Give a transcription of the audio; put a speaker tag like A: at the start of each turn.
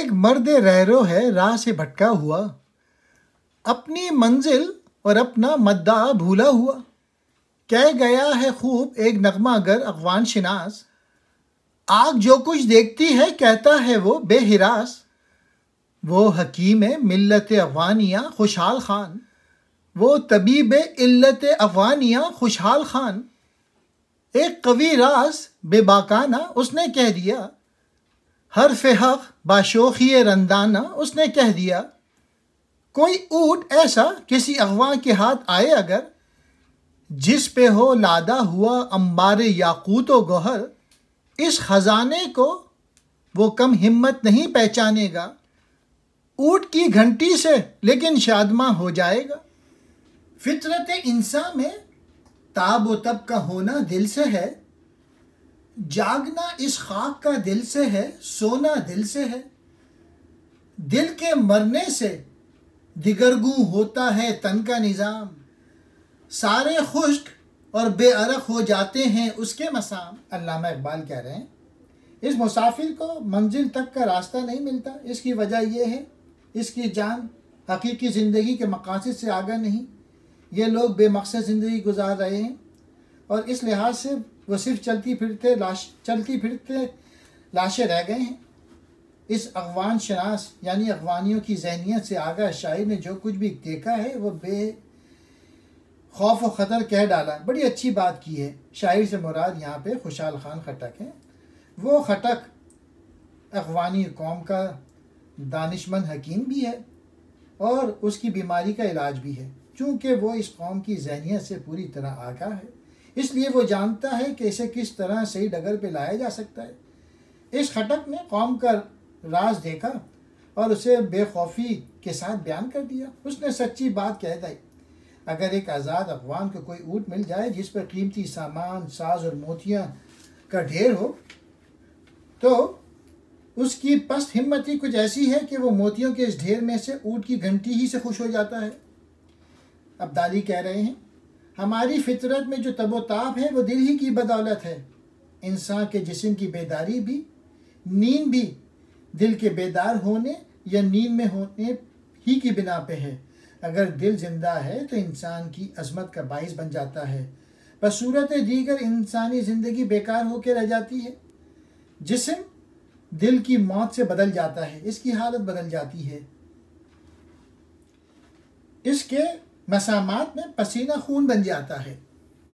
A: एक मर्द रहरो है राह से भटका हुआ, अपनी मंजिल और अपना मद्दा भूला हुआ। कह गया है खूब एक नगमागर अफ़गान शिनास, आग जो कुछ देखती है कहता है वो बेहिरास। वो हकीम मिल्लत अफ़गानिया खुशहाल खान, वो तबीब इल्लत अफ़गानिया खुशहाल खान। एक कवी रास बेबाकाना उसने कह दिया, हर्फ हक़ बाशोखी रंदाना उसने कह दिया। कोई ऊँट ऐसा किसी अगवा के हाथ आए अगर, जिस पे हो लादा हुआ अंबारे याकूत व गौहर, इस खजाने को वो कम हिम्मत नहीं पहचानेगा। ऊँट की घंटी से लेकिन शादमा हो जाएगा। फितरत इंसान में ताब व तब का होना दिल से है, जागना इस खाक का दिल से है, सोना दिल से है। दिल के मरने से दिगरगू होता है तन का निज़ाम, सारे खुश्क और बेअरक हो जाते हैं उसके मसाम। अल्लामा इकबाल कह रहे हैं, इस मुसाफिर को मंजिल तक का रास्ता नहीं मिलता। इसकी वजह यह है, इसकी जान हकीकी ज़िंदगी के मकासद से आगा नहीं। ये लोग बेमकसद ज़िंदगी गुजार रहे हैं और इस लिहाज से वो सिर्फ चलती फिरते लाशें रह गए हैं। इस अफ़गान शनास यानी अफ़गानियों की जहनीत से आगाह शायर ने जो कुछ भी देखा है वो बे खौफ व ख़तर कह डाला। बड़ी अच्छी बात की है। शायर से मुराद यहाँ पे खुशहाल खान खटक है। वो खटक अफ़गानी कौम का दानिशमंद हकीम भी है और उसकी बीमारी का इलाज भी है। चूँकि वो इस कौम की जहनीत से पूरी तरह आगाह है, इसलिए वो जानता है कि इसे किस तरह सही डगर पे लाया जा सकता है। इस खटक ने कौम का राज देखा और उसे बेखौफी के साथ बयान कर दिया। उसने सच्ची बात कह दी, अगर एक आज़ाद अफ़गान को कोई ऊँट मिल जाए जिस पर कीमती सामान, साज और मोतियाँ का ढेर हो, तो उसकी पस्त हिम्मती कुछ ऐसी है कि वो मोतियों के इस ढेर में से ऊँट की घंटी ही से खुश हो जाता है। अब्दाली कह रहे हैं, हमारी फितरत में जो तबोताब है वो दिल ही की बदौलत है। इंसान के जिस्म की बेदारी भी, नींद भी दिल के बेदार होने या नींद में होने ही की बिना पे है। अगर दिल जिंदा है तो इंसान की अजमत का बाइस बन जाता है, पर सूरत दीगर इंसानी ज़िंदगी बेकार होकर रह जाती है। जिस्म दिल की मौत से बदल जाता है, इसकी हालत बदल जाती है। इसके मसामात में पसीना खून बन जाता है।